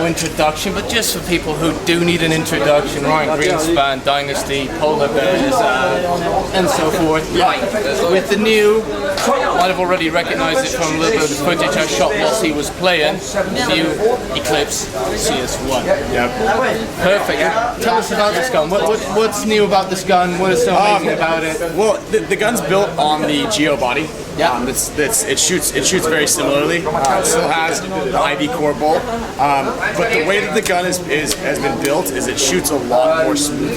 introduction, but just for people who do need an introduction, Ryan Greenspan, Dynasty, Polar Bears, and so forth. Right, with the new, might have already recognized it from a little bit of the footage I shot whilst he was playing, new Eclipse CS1. Yep. Perfect. Tell us about this gun. What's new about this gun? What is so amazing about it? Well, the gun's built on the GEO body. Yeah. It shoots very similarly. It still has the IV core bolt, but the way that the gun has been built is it shoots a lot more smoothly,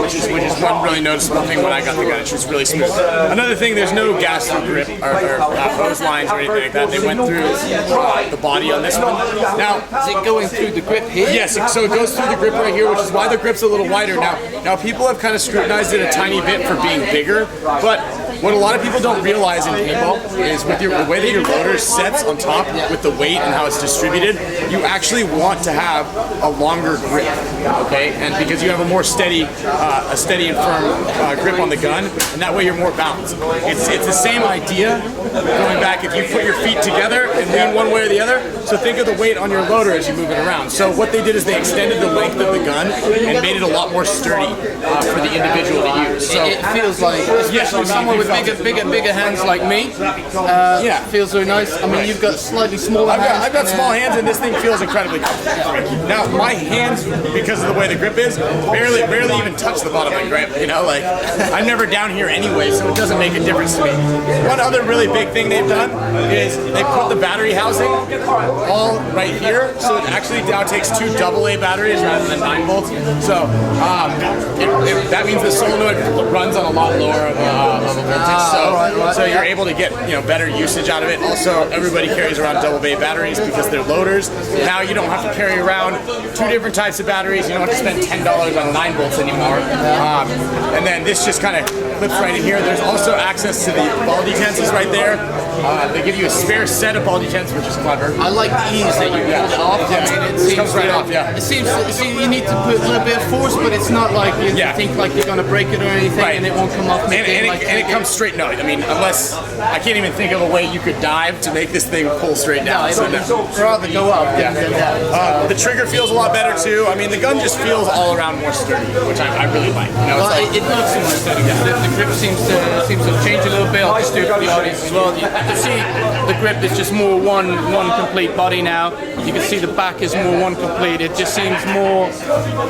which is one really noticeable thing when I got the gun. It shoots really smooth. Another thing, there's no gas through grip or hose lines or anything like that. They went through the body on this one. Now, is it going through the grip here? Yes, so it goes through the grip right here, which is why the grip's a little wider. Now people have kind of scrutinized it a tiny bit for being bigger, but what a lot of people don't realize in paintball is with the way that your loader sets on top with the weight and how it's distributed, you actually want to have a longer grip, okay? And because you have a more steady, and firm grip on the gun, and that way you're more balanced. It's the same idea going back if you put your feet together and lean one way or the other. So think of the weight on your loader as you move it around. So what they did is they extended the length of the gun and made it a lot more sturdy for the individual to use. So it feels like, especially someone with bigger hands like me, feels very nice. I mean, you've got slightly smaller hands. I've got small hands, and this thing feels incredibly comfortable. Now, my hands, because of the way the grip is, barely even touch the bottom of the grip. You know, like I'm never down here anyway, so it doesn't make a difference to me. One other really big thing they've done is they put the battery housing all right here, so it actually now takes 2 AA batteries rather than 9 volts. So that means the solenoid runs on a lot lower of a voltage. So you're able to get better usage out of it. Also, everybody carries around AA batteries because they're loaders. Now you don't have to carry around 2 different types of batteries. You don't have to spend $10 on 9 volts anymore. And then this just kind of clips right in here. There's also access to the ball detents right there. They give you a spare set of ball detents, which is clever. I like the ease that you pull it off. Yeah. I mean, it comes right off. Yeah. It seems you need to put a little bit of force, but it's not like you think like you're going to break it or anything, and it won't come off. And it comes straight. No, I mean, unless I can't even think of a way you could dive to make this thing pull straight down. No, rather go up. The trigger feels a lot better too. I mean, the gun just feels all around more sturdy, which I really like. It looks more sturdy. The grip seems to change a little bit. I'll just do it for the audience as well. You can see the grip is just more one complete body now. You can see the back is more one complete. It just seems more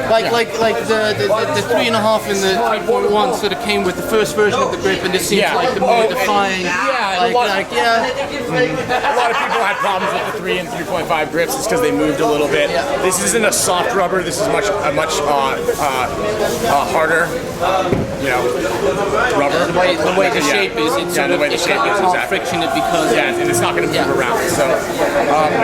like the 3.5 and the 3.1 sort of came with the first version of the grip, and this seems like the more defined. A lot of people had problems with the 3 and 3.5 grips. It's because they moved a little bit. This isn't a soft rubber. This is a much harder, rubber. The way the shape is, it's can't friction it because and it's not going to move around. So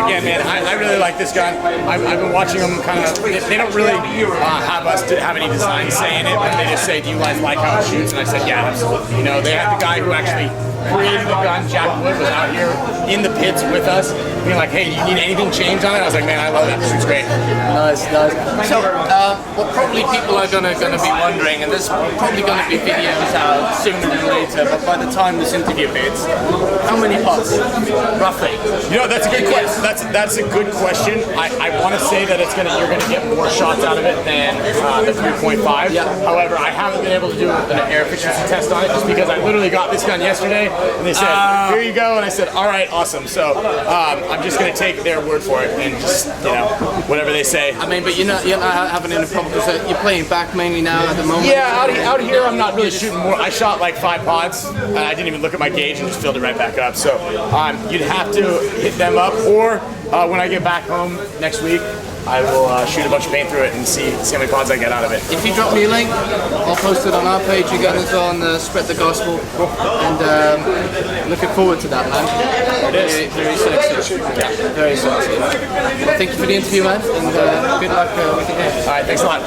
again, man, I really like this gun. I've been watching them kind of. They don't really have us to have any design saying it, but they just say, "Do you guys like how it shoots?" And I said, "Yeah, absolutely." They had the guy who actually created the gun, Jack Wood, was out here in the pits with us, being like, "Hey, do you need anything changed on it?" I was like, "Man, I love it. This shoots great." Nice. So, what probably people are gonna be wondering, and there's probably gonna be videos out sooner than later, but by the time this interview hits, how many pots, roughly? That's a good question. That's a good question. I want to say that you're gonna get more shots out of it than the 3.5. However, I haven't been able to do an air efficiency test on it just because I literally got this gun yesterday. And they said, "Here you go," and I said, "All right, awesome." So I'm just going to take their word for it and just whatever they say. I mean, but you're not having any problem because you're playing back mainly now at the moment. Yeah, out here I'm not really shooting more. I shot like 5 pods. And I didn't even look at my gauge and just filled it right back up. So you'd have to hit them up, or when I get back home next week, I will shoot a bunch of paint through it and see how many pods I get out of it. If you drop me a link, I'll post it on our page again as well, and spread the gospel. And looking forward to that, man. It is. Very sexy. Yeah. Very sexy. Well, thank you for the interview, man, and good luck with the game. All right, thanks a lot.